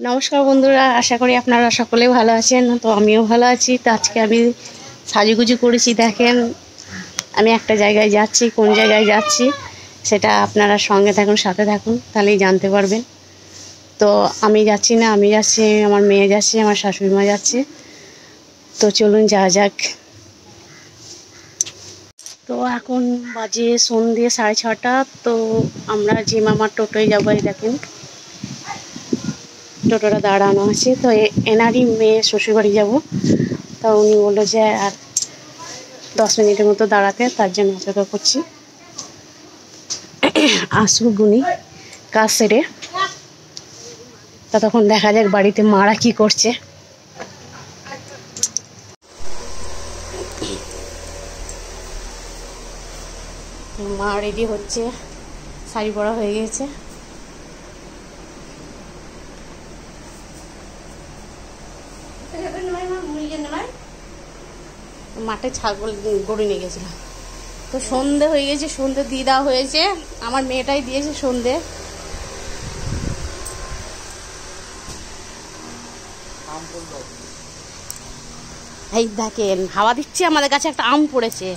নমস্কার বন্ধুরা, আশা করি আপনারা সকলে ভালো আছেন। তো আমিও ভালো আছি। তো আজকে আমি সাজুগুজু করেছি। দেখেন, আমি একটা জায়গায় যাচ্ছি। কোন জায়গায় যাচ্ছি সেটা আপনারা সঙ্গে থাকুন, সাথে থাকুন, তাহলেই জানতে পারবেন। তো আমি যাচ্ছি না, আমি যাচ্ছি, আমার মেয়ে যাচ্ছে, আমার শাশুড়ি মা যাচ্ছে। তো চলুন যাওয়া যাক। তো এখন বাজে সন্ধ্যে 6:30। তো আমরা জিমামার টোটোয় যাবো। এই দেখেন, টোটোটা দাঁড়ানো আছে। তো এনারই মেয়ে শ্বশুরবাড়ি যাব। তা উনি বললো যে আর 10 মিনিটের মতো দাঁড়াতে, তার জন্য অপেক্ষা করছি। আসুক উনি কাজ সেরে, তা তখন দেখা যাক বাড়িতে মারা কি করছে। মা রেডি হচ্ছে, শাড়ি পরা হয়ে গেছে। মাঠে ছাগল গরু নিয়ে গেছিলাম। তো সন্ধে হয়ে গেছে, সন্ধে দিয়ে দেওয়া হয়েছে। আমার মেয়েটাই দিয়েছে সন্ধে। এই দেখেন, হাওয়া দিচ্ছে। আমাদের গাছে একটা আম পড়েছে।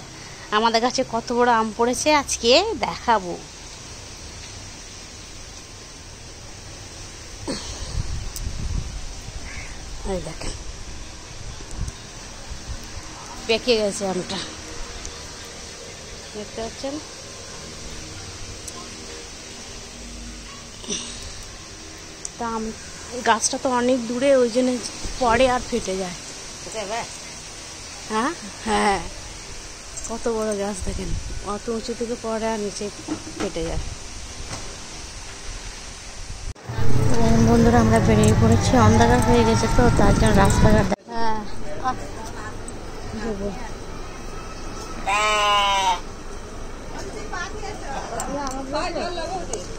আমাদের গাছে কত বড় আম পড়েছে আজকে দেখাবো। এই দেখেন, পেকে গেছে আমটা, দেখতে পাচ্ছেন। তা আম গাছটা তো অনেক দূরে, ওই জন্য পরে আর ফেটে যায়। হ্যাঁ হ্যাঁ, কত বড় গাছ দেখেন, অত উঁচু থেকে পরে আর নিচে ফেটে যায়। বন্ধুরা, আমরা বেরিয়ে পড়েছি। অন্ধকার হয়ে গেছে, তো তার জন্য রাস্তাঘাট।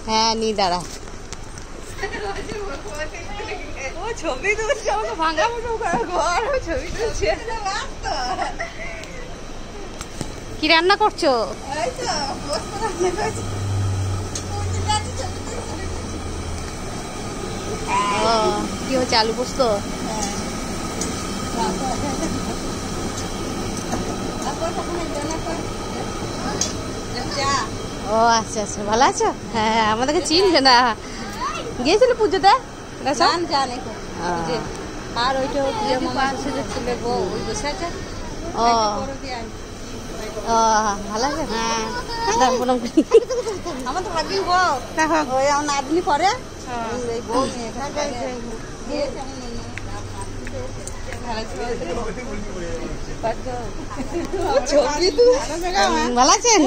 হ্যাঁ নি দাঁড়া, ছবি তুলছে, ভাঙা ঘর ছবি তুলছে। কি রান্না করছো? কি হচ্ছে? আলু পোস্ত। ও আচ্ছা আচ্ছা, ভালো আছো? হ্যাঁ, আমাদেরকে চিনবে না। গিয়েছিল পুজোতে? আর ওইটা ও ও, ভালো আছে। হ্যাঁ, আমার তো ভাবি বউ, ওই আমার নাতনি করে। ভালো আছেন?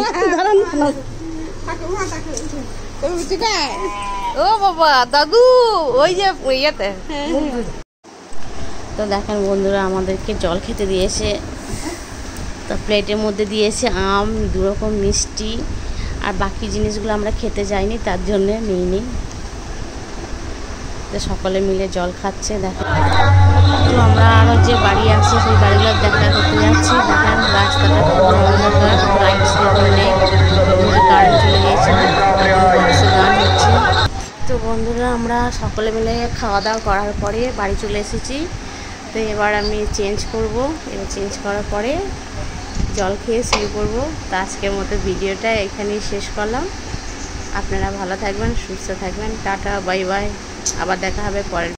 ও বাবা, দাদু ওই যে ইয়েতে। তো দেখেন বন্ধুরা, আমাদেরকে জল খেতে দিয়েছে। তো প্লেটের মধ্যে দিয়েছে আম, 2 রকম মিষ্টি, আর বাকি জিনিসগুলো আমরা খেতে যাইনি, তার জন্যে নিইনি। তো সকলে মিলে জল খাচ্ছে। দেখেন, তো আমরা আরও যে বাড়ি আছে সেই বাড়িগুলো দেখা করতে যাচ্ছি। দেখেন রাস্তাটা পুরো অন্ধকার, লাইটস নেই, কারেন্ট চলে গিয়েছে, গান হচ্ছে। তো বন্ধুরা, আমরা সকলে মিলে খাওয়া দাওয়া করার পরে বাড়ি চলে এসেছি। তো এবার আমি চেঞ্জ করব। এবার চেঞ্জ করার পরে জল খেয়ে শুরু করবো। তো আজকের মতো ভিডিওটা এখানেই শেষ করলাম। আপনারা ভালো থাকবেন, সুস্থ থাকবেন। Tata, bye bye. আবার দেখা হবে পরের